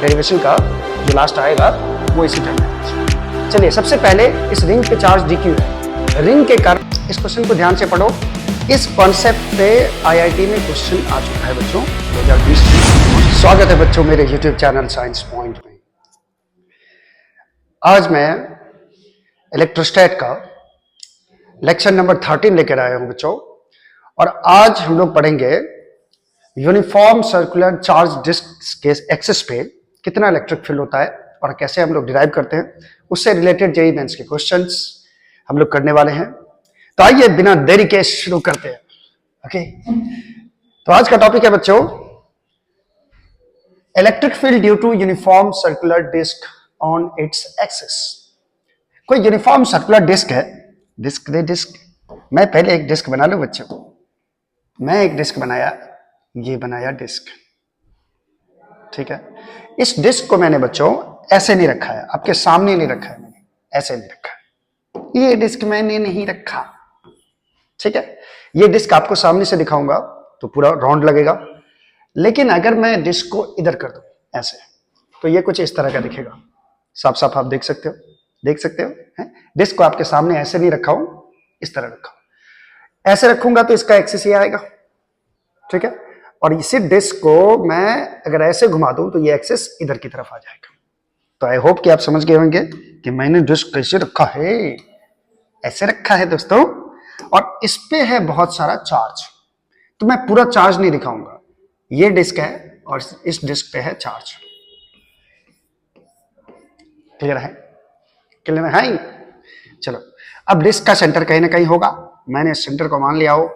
Derivation का जो last आएगा वो इसी टर्म में। चलिए सबसे पहले इस रिंग पे चार्ज डीक्यू है, रिंग के कारण इस क्वेश्चन को ध्यान से पढ़ो। इस कॉन्सेप्ट पे आईआईटी में क्वेश्चन आ चुका है बच्चों 2020 में। स्वागत है बच्चों मेरे यूट्यूब चैनल साइंस पॉइंट में। आज मैं इलेक्ट्रोस्टैट का लेक्चर नंबर 13 लेकर आया हूं बच्चों, और आज हम लोग पढ़ेंगे यूनिफॉर्म सर्कुलर चार्ज डिस्क के एक्सिस पे कितना इलेक्ट्रिक फील्ड होता है और कैसे हम लोग डिराइव करते हैं, उससे रिलेटेड जेईई मेंस के क्वेश्चंस हम लोग करने वाले हैं। तो आइए बिना देरी के शुरू करते हैं। ओके, तो आज का टॉपिक है बच्चों electric field due to uniform circular disc on its axis. कोई यूनिफॉर्म सर्कुलर डिस्क है, डिस्क मैं पहले एक डिस्क बना लूं बच्चों। मैं एक डिस्क बनाया, ये बनाया डिस्क, ठीक है। इस डिस्क को मैंने बच्चों ऐसे नहीं रखा है, आपके सामने नहीं रखा है, मैंने ऐसे नहीं रखा है। ये डिस्क मैंने नहीं रखा, ठीक है। ये डिस्क आपको सामने से दिखाऊंगा तो पूरा राउंड लगेगा, लेकिन अगर मैं डिस्क को इधर कर दूं ऐसे, तो ये कुछ इस तरह का दिखेगा। साफ साफ आप देख सकते हो, देख सकते हो है? डिस्क को आपके सामने ऐसे नहीं रखा हूं, इस तरह रखा हूं। ऐसे रखूंगा तो इसका एक्सिस ये आएगा, ठीक है। और इसी डिस्क को मैं अगर ऐसे घुमा दूं तो ये एक्सिस इधर की तरफ आ जाएगा। तो आई होप कि आप समझ गए होंगे कि मैंने डिस्क कैसे रखा है। ऐसे रखा है दोस्तों, और इस पे है बहुत सारा चार्ज। तो मैं पूरा चार्ज नहीं दिखाऊंगा, ये डिस्क है और इस डिस्क पे है चार्ज। क्लियर है? क्लियर है? चलो, अब डिस्क का सेंटर कहीं ना कहीं होगा, मैंने सेंटर को मान लिया हो।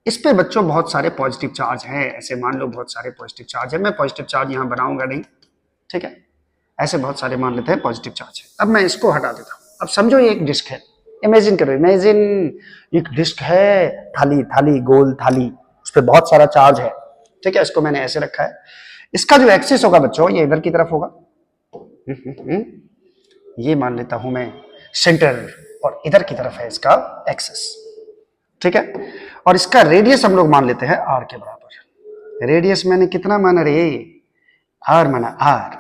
इस पे बच्चों बहुत सारे पॉजिटिव चार्ज हैं, ऐसे मान लो बहुत सारे पॉजिटिव चार्ज है। मैं पॉजिटिव चार्ज यहां बनाऊंगा नहीं, ठीक है। ऐसे बहुत सारे मान लेते हैं पॉजिटिव चार्ज है। अब मैं इसको हटा देता हूं। अब समझो ये एक डिस्क है, इमेजिन करो, इमेजिन एक डिस्क है, थाली थाली गोल थाली, उस पर बहुत सारा चार्ज है, ठीक है। इसको मैंने ऐसे रखा है। इसका जो एक्सिस होगा बच्चों ये इधर की तरफ होगा, ये मान लेता हूं मैं सेंटर, और इधर की तरफ है इसका एक्सिस, ठीक है। और इसका रेडियस हम लोग मान लेते हैं आर के बराबर। रेडियस मैंने कितना माना रे? आर माना, आर।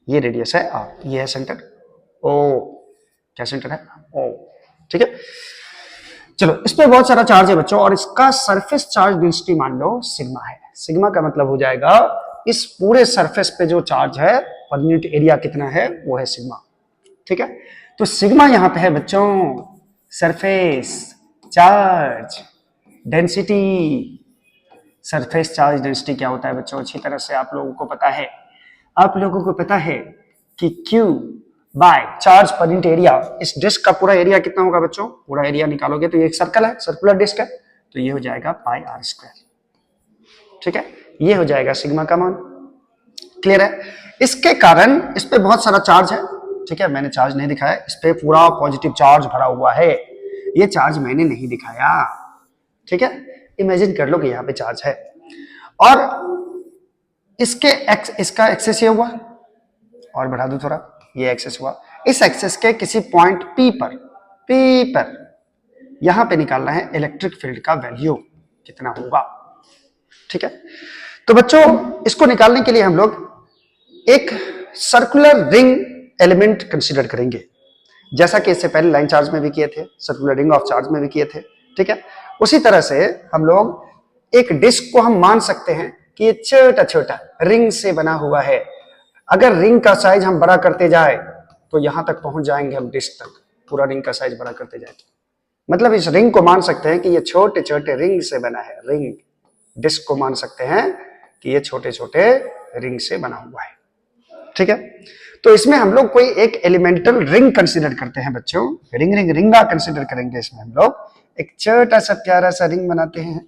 ये रेडियस है आर, ये है सेंटर ओ। क्या सेंटर है? ओ, ठीक है। चलो, इस पे बहुत सारा चार्ज है बच्चों, और इसका सरफेस चार्ज डेंसिटी मान लो सिग्मा है। सिग्मा का मतलब हो जाएगा इस पूरे सरफेस पे जो चार्ज है पर यूनिट एरिया कितना है वो है सिग्मा, ठीक है। तो सिग्मा यहां पे है बच्चों surface charge density. Surface charge density क्या होता है बच्चों? अच्छी तरह से आप लोगों को पता है। आप लोगों को पता है कि Q by charge per unit area. इस डिस्क का पूरा एरिया कितना होगा बच्चों? पूरा एरिया निकालोगे तो ये एक सर्कल है, सर्कुलर डिस्क है, तो ये हो जाएगा पाई आर स्क्वायर, ठीक है। ये हो जाएगा सिग्मा का मान। क्लियर है? इसके कारण इस पे बहुत सारा चार्ज है, ठीक है। मैंने चार्ज नहीं दिखाया, इस पे पूरा पॉजिटिव चार्ज भरा हुआ है। ये चार्ज मैंने नहीं दिखाया, ठीक है। इमेजिन कर लो कि यहां पे चार्ज है, और इसका एक्सेस ये हुआ, और बढ़ा दो थोड़ा, ये एक्सेस हुआ। इस एक्सेस के किसी पॉइंट पी पर यहां पे निकालना है इलेक्ट्रिक फील्ड का वैल्यू कितना होगा, ठीक है। तो बच्चों इसको निकालने के लिए हम लोग एक सर्कुलर रिंग एलिमेंट कंसीडर करेंगे, जैसा कि इससे पहले लाइन चार्ज में भी किए थे, सर्कुलर रिंग ऑफ चार्ज में भी किए थे, ठीक है। उसी तरह से हम लोग एक डिस्क को हम मान सकते हैं कि ये छोटा छोटा रिंग से बना हुआ है। अगर रिंग का साइज हम बड़ा करते जाए तो यहां तक पहुंच जाएंगे हम डिस्क तक, पूरा रिंग का साइज बड़ा करते जाए तो मतलब इस रिंग को मान सकते हैं कि ये छोटे छोटे रिंग से बना है। रिंग डिस्क को मान सकते हैं कि ये छोटे छोटे रिंग से बना हुआ है, ठीक है। तो इसमें हम लोग कोई एक एलिमेंटल रिंग कंसीडर करते हैं बच्चों, रिंगा कंसीडर करेंगे। इसमें हम लोग एक छोटा सा प्यारा सा रिंग बनाते हैं,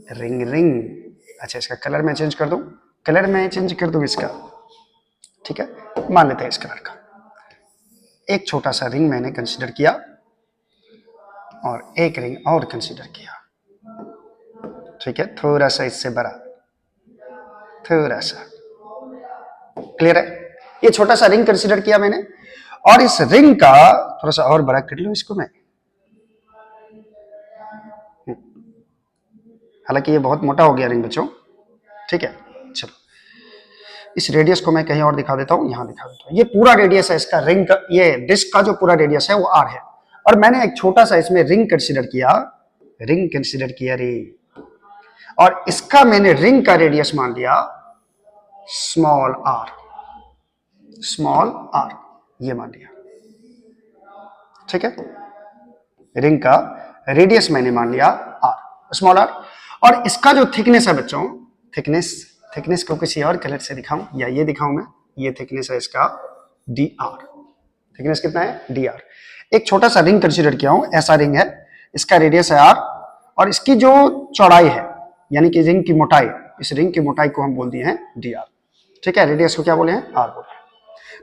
रिंग। अच्छा, इसका कलर मैं चेंज कर दूं, इसका, ठीक है। मान लेते हैं इस कलर का। एक छोटा सा रिंग मैंने कंसीडर किया और एक रिंग और कंसीडर किया, ठीक है। थोड़ा सा इससे बड़ा, थोड़ा सा। क्लियर है? ये छोटा सा रिंग कंसीडर किया मैंने, और इस रिंग का थोड़ा सा और बड़ा कर लूं इसको मैं। हालांकि ये बहुत मोटा हो गया रिंग बच्चों, ठीक है। चलो, इस रेडियस को मैं कहीं और दिखा देता हूं, यहां दिखा देता हूं। ये पूरा रेडियस है इसका, रिंग का, ये डिस्क का जो पूरा रेडियस है वो r है, और मैंने एक छोटा सा इसमें रिंग कंसीडर किया रे, और इसका मैंने रिंग का रेडियस मान लिया स्मॉल r, ये मान लिया, ठीक है। रिंग का रेडियस मैंने मान लिया r, स्मॉल r, और इसका जो थिकनेस है बच्चों, थिकनेस को किसी और कलर से दिखाऊं या ये दिखाऊं मैं, ये थिकनेस है इसका dr, थिकनेस कितना है dr। एक छोटा सा रिंग कंसीडर किया हूं, ऐसा रिंग है, इसका रेडियस है r, और इसकी जो चौड़ाई है यानी कि रिंग की मोटाई, इस रिंग की मोटाई को हम बोल दिए हैं dr, ठीक है। रेडियस को क्या बोले हैं, r बोले हैं।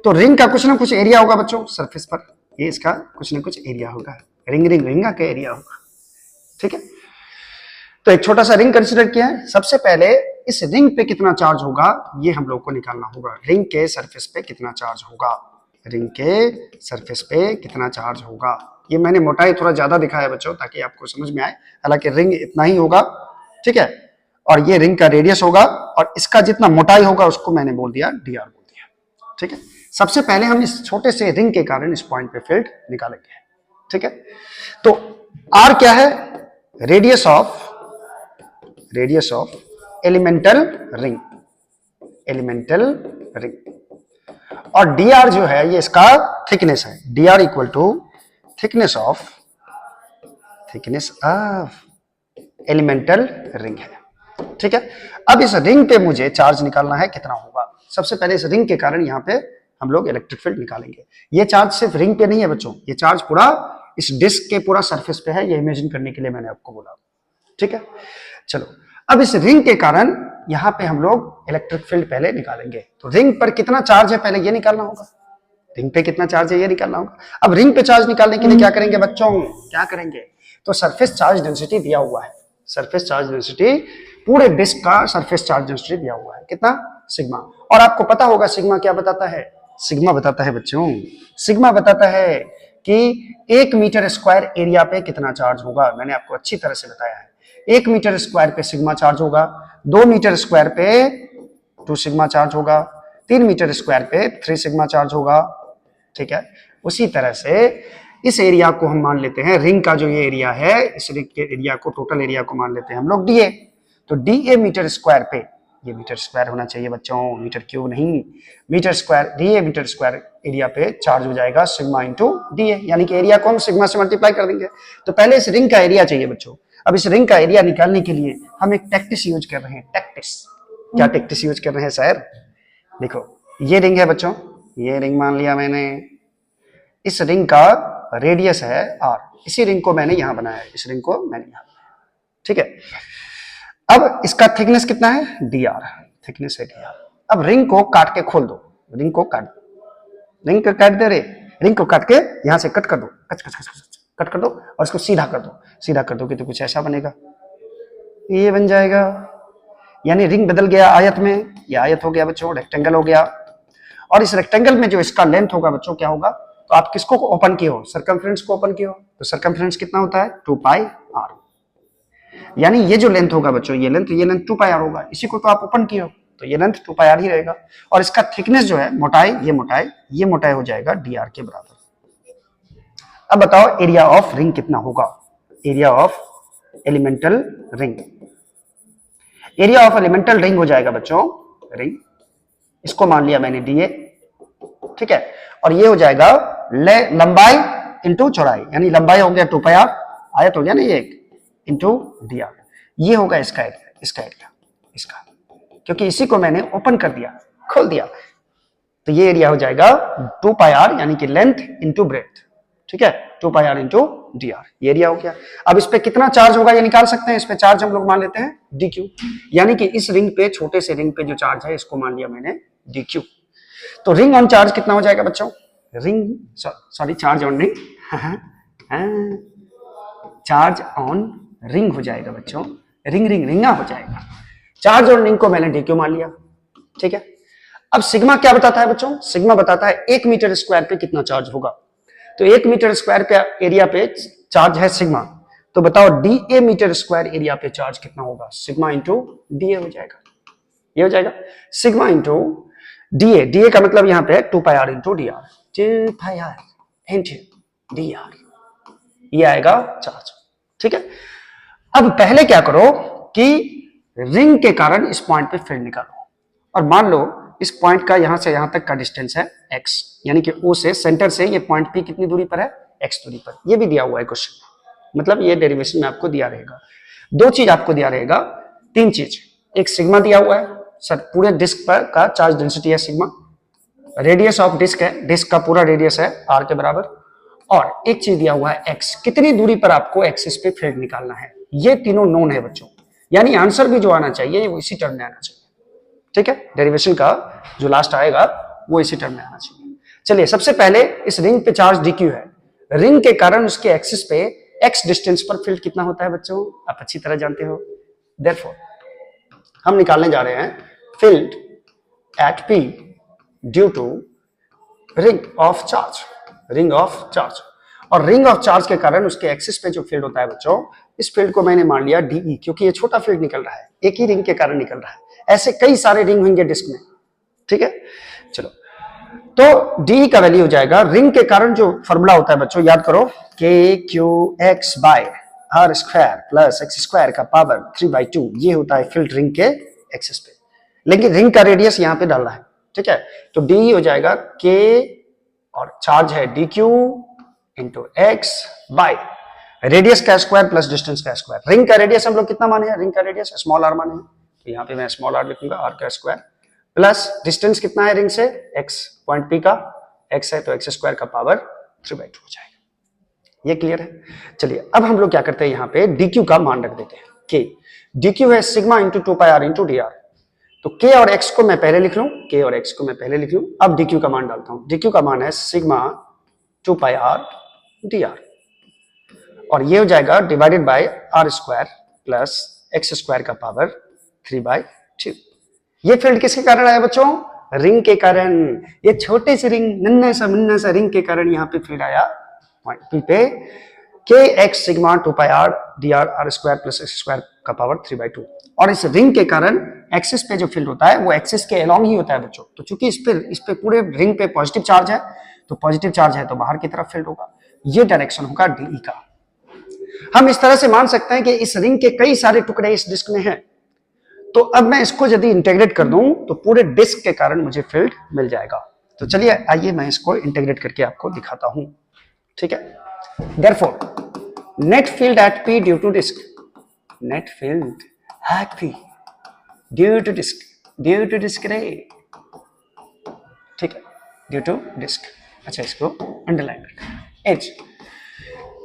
तो रिंग का कुछ ना कुछ एरिया होगा बच्चों सरफेस पर, ये इसका कुछ ना कुछ एरिया होगा, रिंगा का एरिया होगा, ठीक है। तो एक छोटा सा रिंग कंसीडर किया है। सबसे पहले इस रिंग पे कितना चार्ज होगा ये हम लोग को निकालना होगा। रिंग के सरफेस पे कितना चार्ज होगा, रिंग के सरफेस पे कितना चार्ज होगा। ये मैंने मोटाई थोड़ा ज्यादा दिखाया बच्चों ताकि आपको समझ में आए, हालांकि रिंग इतना ही होगा, ठीक है, और ये रिंग का रेडियस होगा, और इसका जितना मोटाई होगा उसको मैंने बोल दिया dr बोल दिया, ठीक है। सबसे पहले हम इस छोटे से रिंग के कारण इस पॉइंट पे फील्ड निकालेंगे, ठीक है। तो r क्या है, रेडियस ऑफ एलिमेंटल रिंग, और dr जो है ये इसका थिकनेस है, dr equal to thickness of elemental ring है, ठीक है। अब इस रिंग पे मुझे चार्ज निकालना है, कितना होगा। सबसे पहले इस रिंग के कारण यहाँ पे हम लोग इलेक्ट्रिक फील्ड निकालेंगे। ये चार्ज सिर्फ रिंग पे नहीं है बच्चों, ये चार्ज पूरा इस डिस्क के पूरा सरफेस पे है, ये इमेजिन करने के लिए मैंने आपको बोला, ठीक है। चलो अब इस रिंग के कारण यहाँ पे हम लोग इलेक्ट्रिक फील्ड पहले निकालेंगे। तो रिंग पर कितना चार्ज है पहले ये निकालना होगा, रिंग पे कितना चार्ज है ये निकालना होगा। अब रिंग पे चार्ज निकालने के लिए क्या करेंगे बच्चों, क्या करेंगे, तो सरफेस चार्ज डेंसिटी दिया हुआ है, सरफेस चार्ज डेंसिटी, पूरे डिस्क का सरफेस चार्ज डेंसिटी दिया हुआ है, कितना, सिग्मा। और आपको पता होगा सिग्मा क्या बताता है, सिग्मा बताता है बच्चों, सिग्मा बताता है कि 1 मीटर स्क्वायर एरिया पे कितना चार्ज होगा। मैंने आपको अच्छी तरह से बताया है, 1 मीटर स्क्वायर पे सिग्मा चार्ज होगा, 2 मीटर स्क्वायर पे 2 सिग्मा चार्ज होगा, 3 मीटर स्क्वायर पे 3 सिग्मा चार्ज होगा, ठीक है। उसी तरह से इस एरिया को हम मान लेते हैं, रिंग का जो ये एरिया है, इस रिंग के एरिया को, टोटल एरिया को मान लेते हैं हम लोग dA। तो dA मीटर स्क्वायर पे, ये मीटर स्क्वायर होना चाहिए बच्चों, मीटर क्यूब नहीं, metre square, dA metre square area पे चार्ज हो जाएगा सिग्मा इंटू dA, यानी कि एरिया को हम सिग्मा से मल्टीप्लाई कर देंगे। तो पहले इस रिंग का एरिया चाहिए बच्चों। अब इस रिंग का एरिया निकालने के लिए हम एक टैक्टिस यूज कर रहे हैं, टैक्टिस। क्या टैक्टिस यूज कर रहे हैं सर, देखो ये रिंग है बच्चों, ये रिंग मान लिया मैंने, इस रिंग का रेडियस है r, इसी रिंग को मैंने यहां बनाया है, इस रिंग को मैंने यहां बनाया, ठीक है। अब इसका थिकनेस कितना है, dr, थिकनेस है dr। अब रिंग को काट के खोल दो, रिंग को काट दे रे, रिंग को काट के यहां से कट कर दो, कट कर दो, और इसको सीधा कर दो, सीधा कर दोगे तो कुछ ऐसा बनेगा, ये बन जाएगा, यानी रिंग बदल गया आयत में, ये आयत हो गया बच्चों, रेक्टेंगल हो गया। और इस रेक्टेंगल में जो इसका लेंथ होगा बच्चों क्या होगा, तो आप किसको ओपन किए हो, सरकमफ्रेंस को ओपन किए हो, तो सरकमफ्रेंस कितना होता है 2πr, यानी ये जो लेंथ होगा बच्चों, ये लेंथ 2πr होगा, इसी को तो आप ओपन किए हो, तो ये लेंथ 2πr ही रहेगा। और इसका थिकनेस जो है, मोटाई हो जाएगा dr के बराबर। अब बताओ एरिया ऑफ रिंग कितना होगा, area of elemental ring, area of elemental ring हो जाएगा बच्चों, रिंग, इसको मान लिया मैंने dA, ठीक है, और ये हो जाएगा लंबाई इंटू चौड़ाई, यानी लंबाई हो गया 2πr, आयत हो गया ना ये एक, इंटू dr, ये होगा इसका एरिया, इसका, क्योंकि इसी को मैंने ओपन कर दिया, खोल दिया, तो ये एरिया हो जाएगा 2πr, यानी कि लेंथ इंटू ब्रेथ, ठीक है, 2πr इंटू dr, ये एरिया हो गया। अब इस पे कितना चार्ज होगा ये निकाल सकते हैं, इस पे चार्ज हम लोग मान लेते हैं dq, यानी कि इस रिंग पे, छोटे से रिंग पे जो चार्ज है इसको मान लिया मैंने dq। तो रिंग ऑन चार्ज कितना हो जाएगा बच्चों, charge on ring, charge on ring हो जाएगा बच्चों, रिंगा हो जाएगा, चार्ज ऑन रिंग को मैंने dq मान लिया, ठीक है। अब सिग्मा क्या बताता है बच्चों, सिग्मा बताता है 1 मीटर स्क्वायर पे कितना चार्ज होगा। तो 1 मीटर स्क्वायर पे एरिया पे चार्ज है सिग्मा, तो बताओ dA मीटर स्क्वायर एरिया पे चार्ज कितना होगा, सिग्मा इंटू dA हो जाएगा, ये हो जाएगा सिग्मा इंटू डी ए का मतलब यहां पे 2 pi r into d r, 2 pi r into d r, ये आएगा चार्ज। ठीक है, अब पहले क्या करो कि रिंग के कारण इस पॉइंट पे फील्ड निकालो, और मान लो इस पॉइंट का यहां से यहां तक का डिस्टेंस है x, यानी कि O से सेंटर से ये पॉइंट P कितनी दूरी पर है, x दूरी पर। ये भी दिया हुआ है क्वेश्चन में, मतलब ये डेरिवेशन में आपको दिया रहेगा। दो चीज आपको दिया रहेगा, तीन चीज, एक सिग्मा दिया हुआ है, सर पूरे डिस्क पर का चार्ज डेंसिटी है सिग्मा, रेडियस ऑफ डिस्क है, डिस्क का पूरा रेडियस है r के बराबर, और एक चीज दिया हुआ है x, कितनी दूरी पर आपको एक्सिस पे फील्ड निकालना है। ये तीनों नोन है बच्चों, यानी आंसर भी जो आना चाहिए वो इसी टर्म में आना चाहिए। ठीक है, डेरिवेशन का जो लास्ट आएगा वो इसी टर्म में आना चाहिए। चलिए, सबसे पहले इस रिंग पे चार्ज dq है, रिंग के कारण उसके एक्सिस पे x डिस्टेंस पर फील्ड कितना होता है बच्चों, आप अच्छी तरह जानते हो। देयरफॉर हम निकालने जा रहे हैं field at p due to ring of charge, ring of charge. और रिंग ऑफ चार्ज के कारण उसके एक्सिस पे जो फील्ड होता है बच्चों, इस फील्ड को मैंने मान लिया dE, क्योंकि ये छोटा फील्ड निकल रहा है, एक ही रिंग के कारण निकल रहा है, ऐसे कई सारे रिंग होंगे डिस्क में। ठीक है, चलो, तो dE का वैल्यू हो जाएगा, रिंग के कारण जो फॉर्मूला होता है बच्चों याद करो, KQX by r square plus x square का पावर 3/2, ये होता है फील्ड रिंग के एक्सिस पे, लेकिन रिंग का रेडियस यहाँ पे डालना है। ठीक है, तो dE हो जाएगा K और चार्ज है dQ into x by radius का स्क्वायर प्लस डिस्टेंस का स्क्वायर। रिंग का रेडियस हम लोग कितना माने हैं, रिंग का रेडियस स्मॉल आर माने हैं, तो यहाँ पे मैं स्मॉल आर लिखूंगा, आर का स्क्वायर प्लस डिस्टेंस कितना है रिंग से, x, पॉइंट P का x है तो एक्स स्क्वायर का पावर 3/2 हो जाएगा। ये क्लियर है। चलिए, अब हम लोग क्या करते हैं, यहाँ पे dq का मान रख देते हैं, k, dq है sigma into 2 pi r into d r, तो k और x को मैं पहले लिख लूं, k और x को मैं पहले लिख लूं। अब dq का मान डालता हूं, dq का मान है sigma 2 pi r d r, और ये हो जाएगा divided by r square plus x square का पावर 3/2। ये फील्ड किसके कारण आया बच्चों, रिंग के कारण, ये छोटे से रिंग, नन्ना सा रिंग के कारण यहाँ पे फील्ड आया पॉइंट P पे, k x sigma 2 pi r d r, r square plus x square का पावर 3/2। और इस रिंग के कारण एक्सिस पे जो फील्ड होता है वो एक्सिस के अलोंग ही होता है बच्चों, तो चूंकि इस पे पूरे रिंग पे पॉजिटिव चार्ज है, तो पॉजिटिव चार्ज है तो बाहर की तरफ फील्ड होगा, ये डायरेक्शन होगा dE का। हम इस तरह से मान सकते हैं कि इस रिंग के कई सारे टुकड़े इस डिस्क में हैं, तो अब मैं इसको यदि इंटीग्रेट कर दूं तो पूरे डिस्क के कारण मुझे फील्ड मिल जाएगा। तो चलिए आइए मैं इसको इंटीग्रेट करके आपको दिखाता हूं। ठीक है, therefore net field at P due to disc, net field at P due to disc रे, ठीक है, ड्यू टू डिस्क। अच्छा, इसको अंडरलाइन करते हैं, एच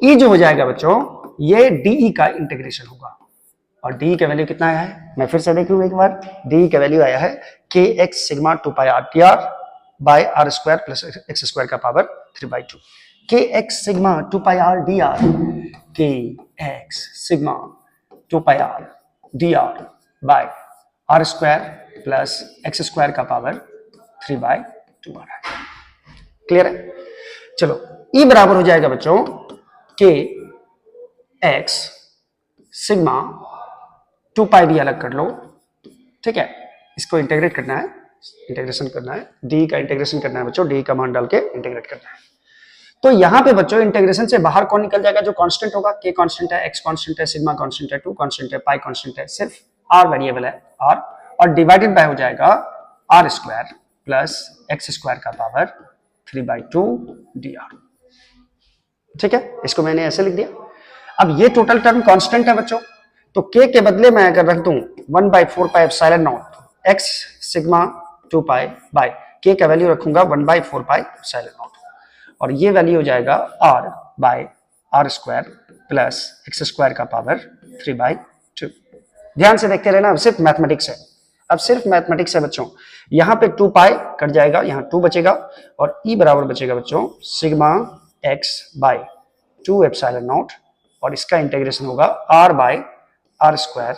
E जो हो जाएगा बच्चों, ये dE का इंटीग्रेशन होगा, और dE का वैल्यू कितना आया है, मैं फिर से देख लूं एक बार, dE का वैल्यू आया है kx sigma 2 pi r t r by r square plus x square का power 3/2, kx sigma 2 pi r d r, kx sigma 2 pi r d r by r square plus x square का power 3/2 आ रहा है। Clear है। चलो, E बराबर हो जाएगा बच्चों के एक्स सिग्मा 2 पाई भी अलग कर लो, ठीक है, इसको इंटीग्रेट करना है, इंटीग्रेशन करना है, डी का इंटीग्रेशन करना है बच्चों, डी का मान डाल के इंटीग्रेट करना है। तो यहां पे बच्चों इंटीग्रेशन से बाहर कौन निकल जाएगा, जो कांस्टेंट होगा, के कांस्टेंट है, एक्स कांस्टेंट है, सिग्मा कांस्टेंट है, 2 कांस्टेंट है, पाई कांस्टेंट है, सिर्फ आर वेरिएबल है आर, और डिवाइडेड बाय हो जाएगा r square plus x square का पावर 3/2 डी आर। ठीक है, इसको मैंने ऐसे लिख दिया। अब ये टोटल टर्म कांस्टेंट है बच्चों, तो k के बदले मैं अगर रख दूं 1/4 pi epsilon not x sigma 2 pi by k का वैल्यू रखूंगा 1/4 पाई एप्सिलॉन नॉट, और ये वैल्यू हो जाएगा r by r square plus x square का पावर 3/2। ध्यान से देखते रहना, अब सिर्फ मैथमेटिक्स है, अब सिर्फ मैथमेटिक्स है बच्चों। यहाँ पे 2 पाई कट जाएगा, यहाँ 2 बचेगा, और E बराबर बचेगा बच्चों sigma x by 2 epsilon naught, और इसका इंटीग्रेशन होगा r by r square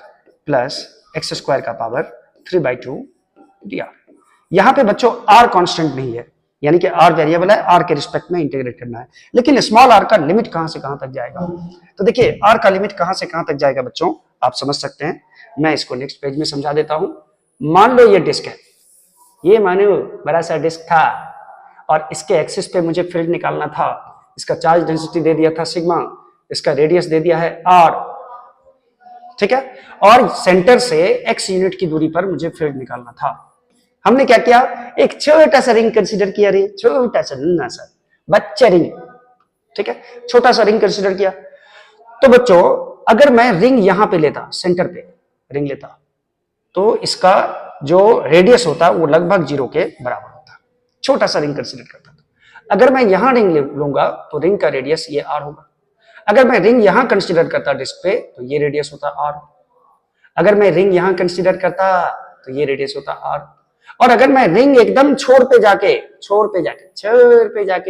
plus x square का पावर 3/2 डी आर। यहां पे बच्चों r कांस्टेंट नहीं है, यानी कि r वेरिएबल है, r के रिस्पेक्ट में इंटीग्रेट करना है, लेकिन स्मॉल r का लिमिट कहां से कहां तक जाएगा, तो देखिए r का लिमिट कहां से कहां तक जाएगा बच्चों, आप समझ सकते हैं। मैं इसको नेक्स्ट पेज में समझा देता हूं। मान लो ये डिस्क है, ये मानो बड़ा सा डिस्क था और इसके एक्सिस पे मुझे फील्ड निकालना था। इसका चार्ज डेंसिटी दे दिया था सिग्मा, इसका रेडियस दे दिया है आर, ठीक है, और सेंटर से x यूनिट की दूरी पर मुझे फील्ड निकालना था। हमने क्या किया, एक छोटा सा रिंग कंसीडर किया, रे छोटा सा नन्हा सा बच्चा रिंग, ठीक है, छोटा सा रिंग कंसीडर किया। तो बच्चों अगर मैं रिंग यहां पे लेता, सेंटर पे रिंग लेता, तो इसका जो रेडियस होता वो लगभग 0 के बराबर होता। छोटा सा रिंग कंसीडर करता था। अगर मैं यहां रिंग लूंगा तो रिंग का रेडियस ये r होगा। अगर मैं रिंग यहां कंसीडर करता डिस्क पे तो ये रेडियस होता r। अगर मैं रिंग यहां कंसीडर करता तो ये रेडियस होता r। और अगर मैं रिंग एकदम छोर पे जाके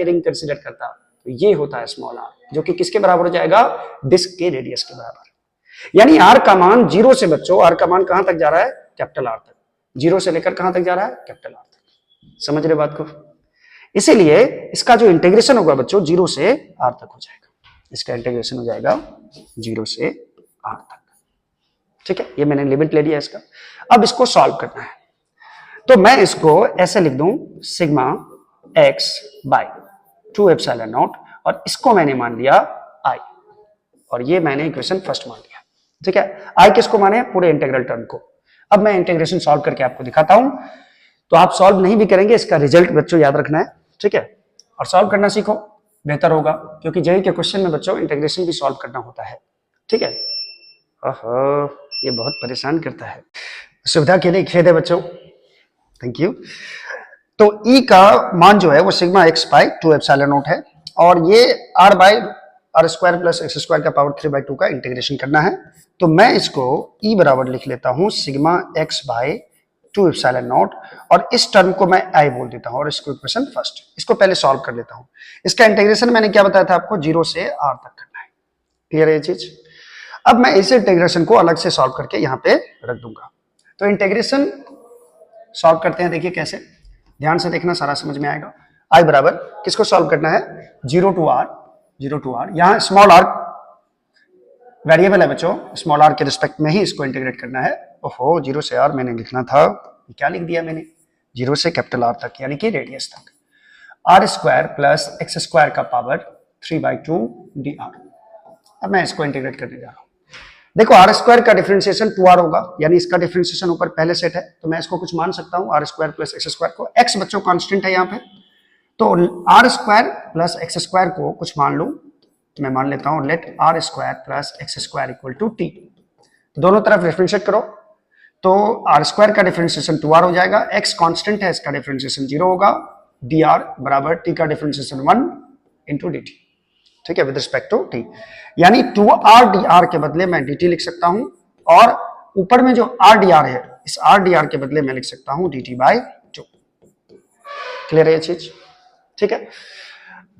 रिंग कंसीडर करता तो ये होता है स्मॉल r, जो कि किसके बराबर हो जाएगा, डिस्क के रेडियस के बराबर। यानी r का मान 0 से बच्चों, r का मान कहां तक जा रहा है, कैपिटल R तक। 0 से लेकर कहां तक जा रहा है, कैपिटल R तक। समझ रहे बात को? इसीलिए इसका जो इंटीग्रेशन होगा बच्चों 0 से r तक हो जाएगा। इसका इंटीग्रेशन हो जाएगा 0 से r तक, ठीक है। ये मैंने लिमिट ले लिया इसका। अब इसको सॉल्व करना है, तो मैं इसको ऐसे लिख दूं, sigma x by 2 epsilon naught, और इसको मैंने मान लिया i, और ये मैंने इक्वेशन फर्स्ट मान लिया, ठीक है। i किसको माने, पूरे इंटीग्रल टर्म को। अब मैं इंटीग्रेशन सॉल्व करके आपको दिखाता हूं। तो आप सॉल्व नहीं भी करेंगे, इसका रिजल्ट बच्चों याद रखना है, ठीक है, और सॉल्व करना सीखो, बेहतर होगा, क्योंकि जेईई के क्वेश्चन में बच्चों इंटीग्रेशन भी सॉल्व करना होता है, ठीक है। ओहो, ये बहुत परेशान करता है। सुविधा के लिए खेद है बच्चों, थैंक यू। तो ई का मान जो है वो sigma x by 2 epsilon naught है, और ये r by r square plus x square का पावर 3/2 का इंटीग्रेशन करना है। तो मैं इसको ई बराबर लिख लेता हूं sigma x by 2 epsilon naught, और इस टर्म को मैं आई बोल देता हूं, और इसको इक्वेशन फर्स्ट, इसको पहले सॉल्व कर लेता हूं। इसका इंटीग्रेशन मैंने क्या बताया था आपको, 0 से r तक करना है। क्लियर है ये चीज? अब मैं इस इंटीग्रेशन को अलग से सॉल्व करके यहां पे रख दूंगा। तो इंटीग्रेशन सॉल्व करते हैं, देखिए कैसे, ध्यान से देखना, सारा समझ में आएगा। आई बराबर किसको सॉल्व करना है, 0 टू r, यहां स्मॉल r वेरिएबल है बच्चों, स्मॉल r के रिस्पेक्ट में ही इसको इंटीग्रेट करना है। ओहो, 0 से r मैंने लिखना था, क्या लिख दिया मैंने, 0 से कैपिटल R तक, यानी कि रेडियस तक, r square plus x square का पावर 3/2 dr। अब मैं इसको इंटीग्रेट करने जा रहा हूं। देखो r स्क्वायर का डिफरेंशिएशन 2r होगा, यानी इसका डिफरेंशिएशन ऊपर पहले सेट है, तो मैं इसको कुछ मान सकता हूं, r square plus x square को। x बच्चों कांस्टेंट है यहाँ पे, तो r square plus x square को कुछ मान लूं, तो मैं मान लेता हूं let r square plus x square equal to t। दोनों तरफ डिफरेंशिएट करो, तो r स्क्वायर का डिफरेंशिएशन 2r हो जाएगा, x कांस्टेंट है, इसका डिफरेंशिएशन 0 होगा, dr बराबर t का डिफरेंशिएशन 1 इंटू dt, ठीक है, विद रिस्पेक्ट टू t। यानी 2r dr के बदले मैं dt लिख सकता हूं, और ऊपर में जो r dr है, इस r dr के बदले मैं लिख सकता हूं dt बाय 2। क्लियर है ये चीज? ठीक है।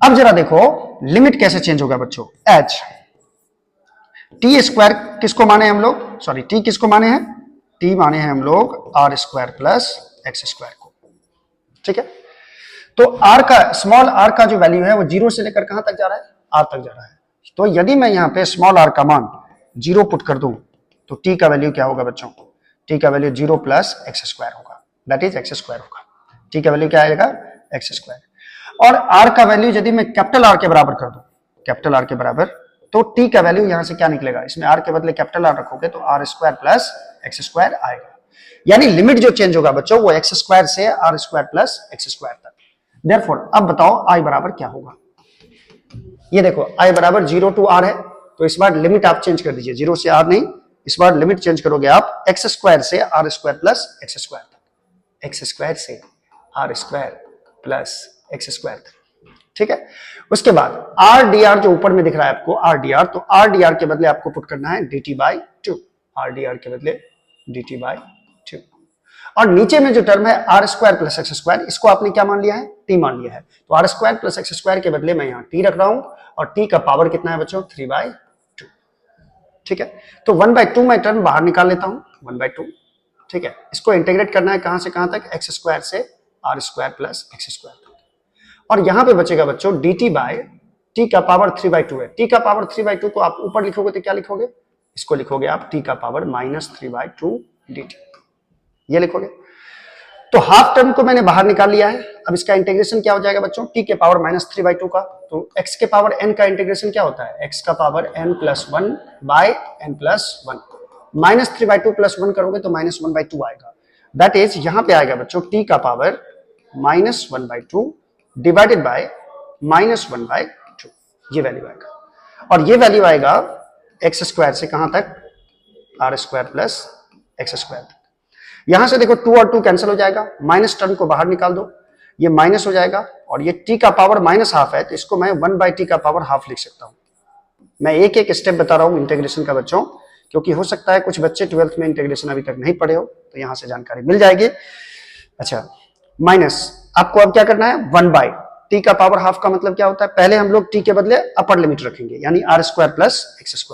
अब जरा देखो लिमिट कैसे चेंज होगा बच्चों, h t स्क्वायर किसको माने हम लोग, सॉरी t किसको माने हैं, t माने हैं हम लोग r square plus x square को, ठीक है। तो r का, स्मॉल r का जो वैल्यू है वो 0 से लेकर कहां तक जा रहा है, r तक जा रहा है। तो यदि मैं यहां पे स्मॉल r का मान 0 पुट कर दूं, तो t का वैल्यू क्या होगा बच्चों, t का वैल्यू 0 प्लस एक्स स्क्वायर होगा, दैट इज एक्स स्क्वायर होगा। t का वैल्यू क्या आएगा, एक्स स्क्वायर। और r का वैल्यू यदि मैं कैपिटल R के बराबर कर दूं, कैपिटल R के बराबर, तो t का वैल्यू यहां से क्या निकलेगा, इसमें r के बदले कैपिटल R रखोगे तो r square plus x square आएगा। यानी लिमिट जो चेंज होगा बच्चों वो एक्स स्क्वायर से r square plus x square तक। देयरफॉर अब बताओ i बराबर क्या होगा। ये देखो i बराबर 0 टू r है, तो इस बार लिमिट आप चेंज कर दीजिए, 0 से r नहीं, इस बार लिमिट चेंज करोगे आप एक्स स्क्वायर से r square plus x square तक, एक्स स्क्वायर से r square plus x square तक, ठीक है। उसके बाद r dr जो ऊपर में दिख रहा है आपको r dr, तो r dr के बदले आपको पुट करना है dt बाई 2, r dr के बदले dt बाई 2। और नीचे में जो टर्म है r square plus x square, इसको आपने क्या मान लिया है, t मान लिया है, तो r square plus x square के बदले मैं यहाँ t रख रहा हूं, और t का पावर कितना है बच्चों, 3/2, ठीक है। तो 1/2 मैं टर्म बाहर निकाल लेता हूं, 1/2, ठीक है। इसको इंटीग्रेट करना है कहां से कहां तक, एक्स स्क्वायर से r square plus x square तक, और यहां पे बचेगा बच्चों dt बाय t का पावर 3/2 है। t का पावर 3/2 को आप ऊपर लिखोगे तो क्या लिखोगे, इसको लिखोगे आप t का पावर -3/2 dt, ये लिखोगे। तो हाफ टर्म को मैंने बाहर निकाल लिया है। अब इसका इंटीग्रेशन क्या हो जाएगा बच्चों, टी के पावर -3/2 का, तो x के पावर n का इंटीग्रेशन क्या होता है, x का पावर n+1 बाय n+1, -3/2 +1 करोगे तो -1/2 आएगा। दैट इज यहां पे आएगा बच्चों t का पावर -1/2 डिवाइडेड बाय -1/2, ये वैल्यू आएगा। और ये वैल्यू आएगा एक्स स्क्वायर से कहां तक, r² प्लस x²। यहां से देखो 2 और 2 कैंसिल हो जाएगा, माइनस टर्म को बाहर निकाल दो, ये माइनस हो जाएगा, और ये t का पावर -12 है तो इसको मैं 1/t का पावर हाफ लिख सकता हूं। मैं एक एक स्टेप बता रहा हूं इंटीग्रेशन का बच्चों, क्योंकि हो सकता है कुछ बच्चे 12th में इंटीग्रेशन अभी तक नहीं पढ़े हो, तो यहां से जानकारी मिल जाएगी। अच्छा, माइनस आपको अब क्या करना है, 1/t का पावर हाफ का मतलब क्या होता है, पहले हम लोग t के बदले अपर लिमिट रखेंगे, यानी r² प्लस x²,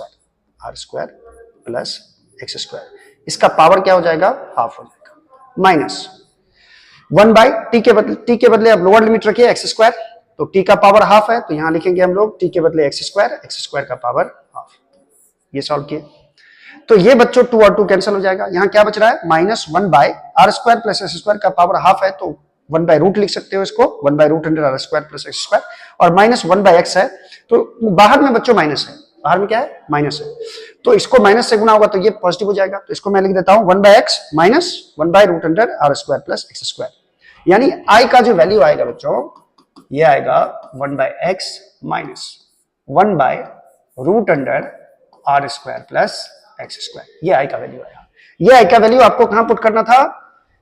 इसका पावर क्या हो जाएगा, हाफ हो जाएगा, माइनस 1/t के बदले अब लोअर लिमिट रखिए x², तो t का पावर हाफ है तो यहां लिखेंगे हम लोग t के बदले x² का पावर हाफ। ये सॉल्व किए तो ये बच्चों 2 और 2 कैंसिल हो जाएगा, यहां क्या बच रहा है, -1/r² प्लस x² का पावर हाफ है तो 1/रूट लिख सकते हो इसको, 1/√r² प्लस x², और -1/x है तो बाहर में बच्चों माइनस है, बाहर में क्या है, माइनस है, तो इसको माइनस से गुना होगा तो ये पॉजिटिव हो जाएगा, तो इसको मैं लिख देता हूं 1/x minus 1/√r² plus x², यानी i का जो वैल्यू आएगा बच्चों ये आएगा 1/x minus 1/√r² plus x², ये i का वैल्यू आया। ये i का वैल्यू आपको कहां पुट करना था,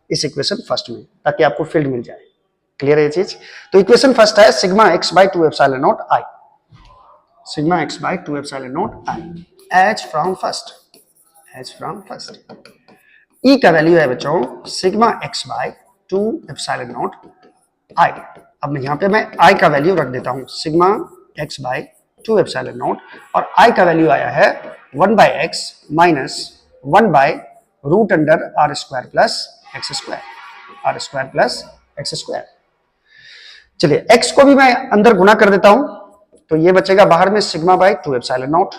इस इक्वेशन फर्स्ट में, ताकि आपको फील्ड मिल जाए। क्लियर है ये चीज, तो इक्वेशन फर्स्ट है sigma x/2 epsilon not i, sigma x/2 epsilon not i H from first, e का वैल्यू है बच्चों sigma x/2 epsilon not i। अब यहां पे मैं i का वैल्यू रख देता हूं सिग्मा x/2 एप्सिलॉन नॉट, और i का वैल्यू आया है 1/x minus 1/√r² plus x²। चलिए x को भी मैं अंदर गुना कर देता हूं, तो ये बचेगा बाहर में सिग्मा/2 एप्सिलॉन नॉट,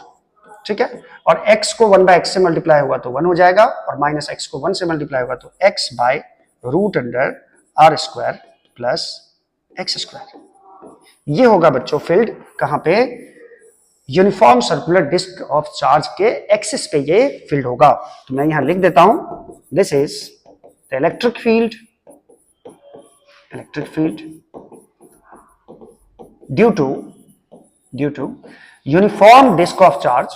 ठीक है, और x को 1/x से मल्टीप्लाई होगा तो 1 हो जाएगा, और माइनस x को 1 से मल्टीप्लाई होगा तो x/√r² प्लस x²। ये होगा बच्चों फील्ड कहां पे, uniform circular disc of charge के एक्सिस पे ये फील्ड होगा। तो मैं यहां लिख देता हूं, this is the electric field due to uniform disc of charge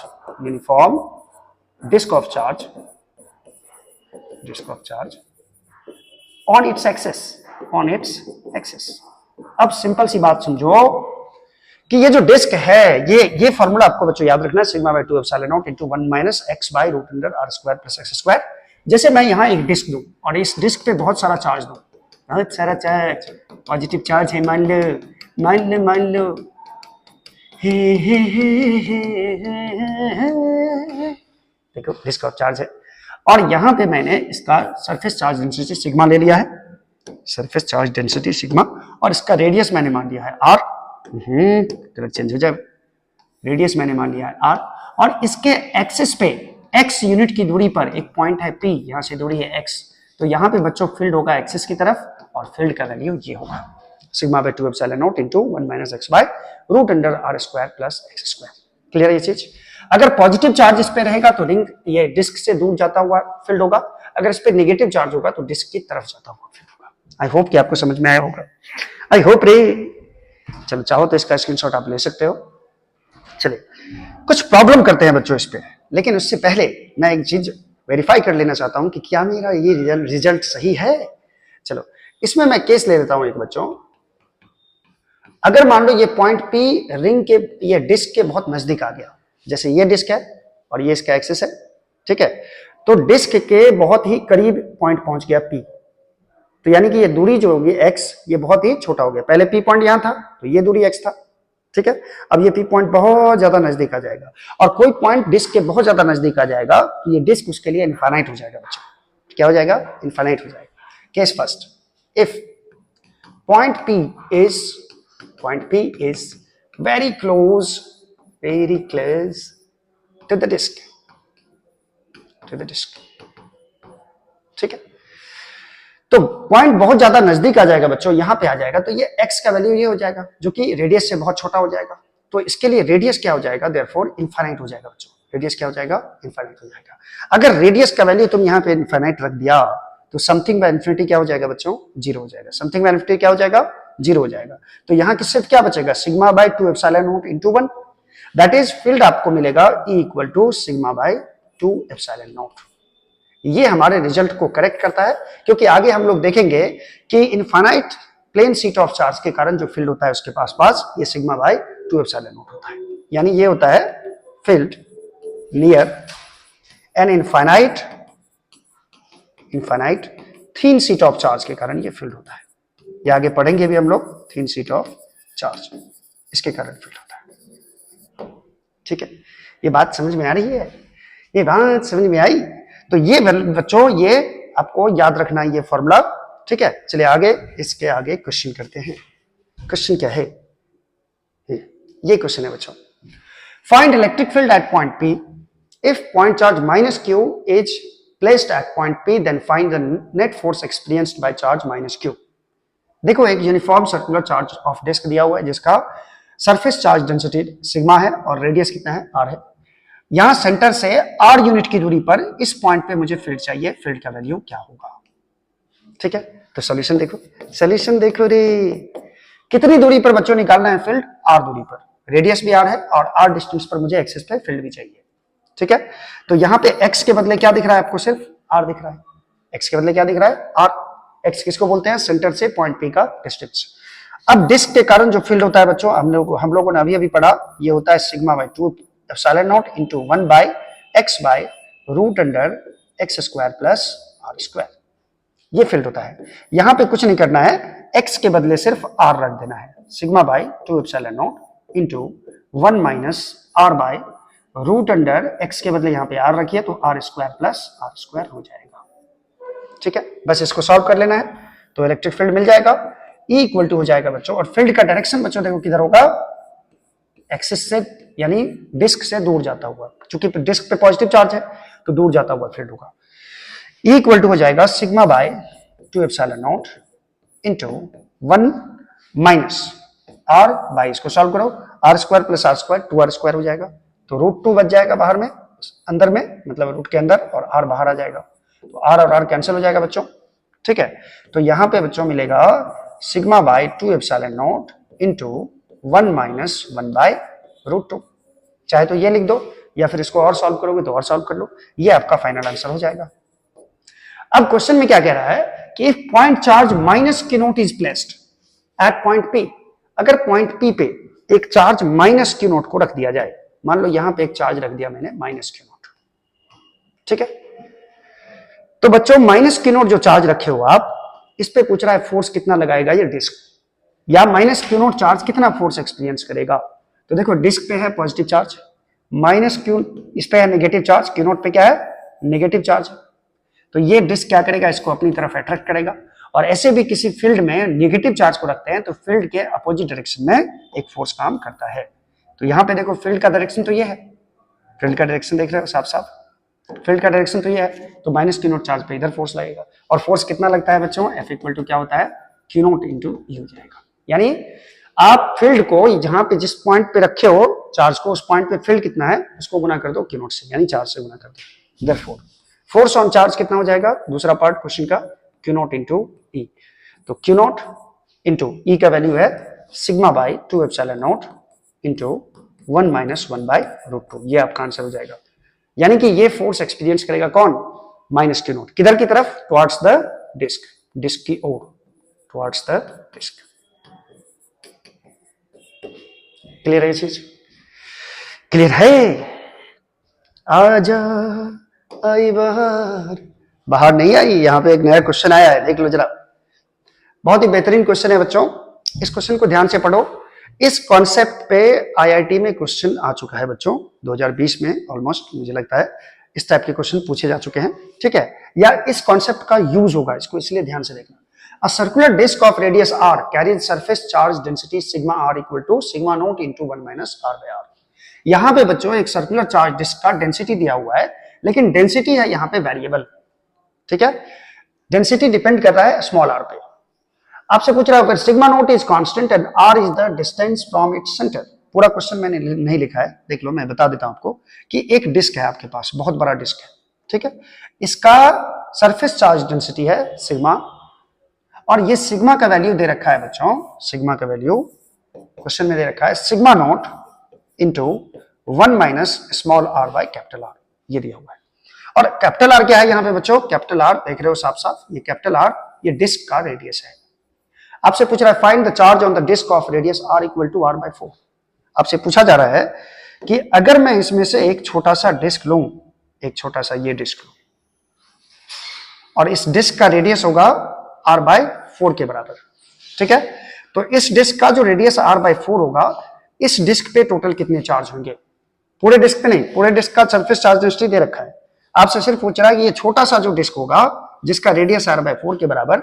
on its axis. अब सिंपल सी बात समझो कि ये जो डिस्क है, ये फॉर्मूला आपको बच्चों याद रखना है, सिग्मा/2 epsilon not into 1 minus x/√r² plus x²। जैसे मैं यहां एक डिस्क दूं और इस डिस्क पे बहुत सारा चार्ज दूं, बहुत सारा चार्ज, पॉजिटिव चार्ज है, मान लो देखो डिस्क ऑफ चार्ज है, और यहां पे मैंने इसका सरफेस चार्ज डेंसिटी सिग्मा ले लिया है, सरफेस चार्ज डेंसिटी सिग्मा, और इसका रेडियस मैंने मान लिया है r, कलर चेंज हो जाए, रेडियस मैंने मान लिया है r, और इसके एक्सिस पे x यूनिट की दूरी पर एक पॉइंट है p, यहां से दूरी है x, तो यहां पे बच्चों फील्ड होगा एक्सिस की तरफ, और फील्ड का वैल्यू ये होगा सिग्मा/2 epsilon not into 1 minus x/√r² plus x²। Clear है ये चीज। अगर पॉजिटिव चार्ज इस पे रहेगा तो रिंग ये डिस्क से दूर जाता हुआ फील्ड होगा, अगर इस पे नेगेटिव चार्ज होगा तो डिस्क की तरफ जाता हुआ फील्ड होगा। आई होप कि आपको समझ में आया होगा, आई होप रे। चलो चाहो तो इसका स्क्रीनशॉट आप ले सकते हो। चलिए कुछ प्रॉब्लम करते हैं बच्चों इस पे, लेकिन उससे पहले मैं एक चीज वेरीफाई कर लेना चाहता हूं कि क्या मेरा ये रिजल्ट सही है। चलो इसमें मैं केस ले लेता हूं एक बच्चों, अगर मान लो ये पॉइंट P रिंग के, ये डिस्क के बहुत नजदीक आ गया, जैसे ये डिस्क है और ये इसका एक्सिस है, ठीक है, तो डिस्क के बहुत ही करीब पॉइंट पहुंच गया P, तो यानी कि ये दूरी जो होगी x, ये बहुत ही छोटा हो गया। पहले P पॉइंट यहां था तो ये दूरी x था, ठीक है, अब ये P पॉइंट बहुत ज्यादा नजदीक आ जाएगा, और कोई पॉइंट डिस्क के बहुत ज्यादा नजदीक आ जाएगा तो ये डिस्क उसके लिए इनफाइनाइट हो जाएगा बच्चों। क्या हो जाएगा, इनफाइनाइट हो जाएगा। Case first, if point P is very close to the disk, ठीक है, तो पॉइंट बहुत ज्यादा नजदीक आ जाएगा बच्चों, यहां पे आ जाएगा, तो ये x का वैल्यू ये हो जाएगा जो कि रेडियस से बहुत छोटा हो जाएगा। तो इसके लिए रेडियस क्या हो जाएगा, देयरफॉर इनफाइनाइट हो जाएगा बच्चों। रेडियस क्या हो जाएगा, इनफाइनाइट हो जाएगा। अगर रेडियस का वैल्यू तुम यहाँ पे इनफाइनाइट रख दिया तो समथिंग बाय इन्फिनिटी क्या हो जाएगा बच्चों, जीरो हो जाएगा। समथिंग बाय इन्फिनिटी क्या हो जाएगा, जीरो हो जाएगा। तो यहाँ किससे क्या बचेगा, sigma by 2 epsilon not into 1, that is field आपको मिलेगा E equal to sigma by 2 epsilon naught. ये हमारे रिजल्ट को करेक्ट करता है, क्योंकि आगे हम लोग देखेंगे कि infinite plane sheet of charge के कारण जो फील्ड होता है उसके पास ये सिग्मा बाय 2 एप्सिलॉन नॉट होता है। यानी ये होता है field near an infinite thin sheet of charge के कारण ये फील्ड होता है। ये आगे पढ़ेंगे भी हम लोग, थिन शीट ऑफ चार्ज, इसके कारण फील्ड होता है। ठीक है, ये बात समझ में आ रही है, ये बात समझ में आई। तो ये बच्चों ये आपको याद रखना है ये फॉर्मूला। ठीक है, चलिए आगे, इसके आगे क्वेश्चन करते हैं। क्वेश्चन क्या है, ये क्वेश्चन है बच्चों, find electric field at point P if point charge minus q is placed at point P, then find the net force experienced by charge minus q। देखो एक uniform circular charge of disc दिया हुआ है जिसका surface charge density sigma है और radius कितना है, r है। यहां सेंटर से r यूनिट की दूरी पर इस पॉइंट पे मुझे फील्ड चाहिए, फील्ड का वैल्यू क्या होगा। ठीक है, तो सॉल्यूशन देखो, सॉल्यूशन देखो रे। कितनी दूरी पर बच्चों निकालना है फील्ड, r दूरी पर, रेडियस भी r है और r डिस्टेंस पर मुझे एक्सिस पे फील्ड भी चाहिए। ठीक है, तो यहां पे x के बदले क्या दिख रहा है आपको, सिर्फ r दिख रहा है। x के बदले क्या दिख रहा है, r। x किसको बोलते हैं, सेंटर से पॉइंट P का डिस्टेंस। अब डिस्क के कारण जो फील्ड होता है बच्चों, हम लोगों ने अभी पढ़ा, ये होता है sigma by 2 epsilon not into 1 by x by root under x square plus r square. ये फील्ड होता है। यहां पे कुछ नहीं करना है, x के बदले सिर्फ r रख देना है, sigma by 2 epsilon not into 1 minus r by root under x के बदले यहां पे r रखिए तो r square plus r square हो जाएगा। ठीक है, बस इसको सॉल्व कर लेना है तो इलेक्ट्रिक फील्ड मिल जाएगा। E इक्वल टू हो जाएगा बच्चों, और फील्ड का डायरेक्शन बच्चों देखो किधर होगा, एक्सिस से यानी डिस्क से दूर जाता हुआ, क्योंकि डिस्क पे पॉजिटिव चार्ज है तो दूर जाता हुआ फील्ड होगा। E इक्वल टू हो जाएगा sigma by 2 epsilon not into 1 minus r by, इसको सॉल्व करो, r square plus r square 2r square हो जाएगा, तो रूट 2 बच जाएगा बाहर में, अंदर में मतलब रूट के अंदर, और r बाहर आ जाएगा, तो r और r कैंसिल हो जाएगा बच्चों। ठीक है, तो यहां पे बच्चों मिलेगा sigma by 2 epsilon not into 1 minus 1 by root 2। चाहे तो ये लिख दो या फिर इसको और सॉल्व करोगे तो और सॉल्व कर लो, ये आपका फाइनल आंसर हो जाएगा। अब क्वेश्चन में क्या कह रहा है कि if point charge minus q not is placed at point P, अगर पॉइंट P पे एक चार्ज माइनस q नॉट को रख दिया जाए, मान लो यहां पे एक चार्ज रख दिया मैंने माइनस q नॉट। ठीक है, तो बच्चों माइनस q नॉट जो चार्ज रखे हो आप, इस पे पूछ रहा है फोर्स कितना लगाएगा ये डिस्क, या माइनस q नॉट चार्ज कितना फोर्स एक्सपीरियंस करेगा। तो देखो डिस्क पे है पॉजिटिव चार्ज, माइनस q इस पे है नेगेटिव चार्ज, q नॉट पे क्या है, नेगेटिव चार्ज। तो ये डिस्क क्या करेगा, इसको अपनी तरफ अट्रैक्ट करेगा, और ऐसे भी किसी फील्ड में नेगेटिव चार्ज को रखते हैं तो फील्ड के अपोजिट डायरेक्शन में एक फोर्स काम करता है। तो यहां पे देखो फील्ड का डायरेक्शन तो ये है, फील्ड का डायरेक्शन देख रहे हो साफ साफ, फील्ड का डायरेक्शन तो ये है, तो माइनस q नॉट चार्ज पे इधर फोर्स लगेगा, और फोर्स कितना लगता है बच्चों, F इक्वल टू क्या होता है, q नॉट इंटू u जाएगा। यानी आप फील्ड को जहां पे जिस पॉइंट पे रखे हो चार्ज को, उस पॉइंट पे फील्ड कितना है उसको गुना कर दो q नॉट से, यानी चार्ज से गुना कर दो, देयरफॉर फोर्स ऑन चार्ज कितना हो जाएगा, दूसरा पार्ट क्वेश्चन का, q नॉट इंटू e। तो q नॉट इंटू e का वैल्यू है sigma by 2 epsilon naught into 1 minus 1 by root 2, ये आपका आंसर हो जाएगा। यानी कि ये फोर्स एक्सपीरियंस करेगा कौन, माइनस q नॉट, किधर की तरफ, टुवर्ड्स द डिस्क, डिस्क की ओर, टुवर्ड्स द डिस्क। क्लियर है ये चीज, क्लियर है। आजा आई बाहर, बाहर नहीं आई, यहां पे एक नया क्वेश्चन आया है, देख लो जरा, बहुत ही बेहतरीन क्वेश्चन है बच्चों, इस क्वेश्चन को ध्यान से पढ़ो। इस कॉन्सेप्ट पे आईआईटी में क्वेश्चन आ चुका है बच्चों, 2020 में ऑलमोस्ट मुझे लगता है इस टाइप के क्वेश्चन पूछे जा चुके हैं। ठीक है, या इस कॉन्सेप्ट का यूज होगा, इसको इसलिए ध्यान से देखना। A circular disk of radius r carries surface charge density sigma r equal to sigma naught into 1 minus r by r। यहां पे बच्चों एक सर्कुलर चार्ज डिस्क का डेंसिटी दिया हुआ है, लेकिन डेंसिटी है यहां पे वेरिएबल। ठीक है, डेंसिटी डिपेंड कर रहा है स्मॉल आर पे। आपसे पूछ रहा होगा sigma naught is constant and r is the distance from its centre. पूरा क्वेश्चन मैंने नहीं लिखा है, देख लो, मैं बता देता हूं आपको कि एक डिस्क है आपके पास, बहुत बड़ा डिस्क है, ठीक है। इसका सरफेस चार्ज डेंसिटी है सिग्मा, और ये सिग्मा का वैल्यू दे रखा है बच्चों, सिग्मा का वैल्यू क्वेश्चन में दे रखा है sigma naught into 1 minus small r by capital R, ये दिया हुआ है। और कैपिटल आर क्या है यहाँ पे बच्चों, कैपिटल आर देख रहे हो साफ साफ, ये कैपिटल आर ये डिस्क का रेडियस है। आपसे पूछ रहा है find the charge on the disc of radius R equal to R by 4। आपसे पूछा जा रहा है कि अगर मैं इसमें से एक छोटा सा डिस्क लूं, एक छोटा सा ये डिस्क लूं, और इस डिस्क का रेडियस होगा r बाय 4 के बराबर, ठीक है। तो इस डिस्क का जो रेडियस r बाय 4 होगा, इस डिस्क पे टोटल कितने चार्ज होंगे, पूरे डिस्क पे नहीं, पूरे डिस्क का सरफेस चार्ज डेंसिटी दे रखा है। आपसे सिर्फ पूछ रहा है कि ये छोटा सा जो डिस्क होगा जिसका रेडियस r बाय 4 के बराबर,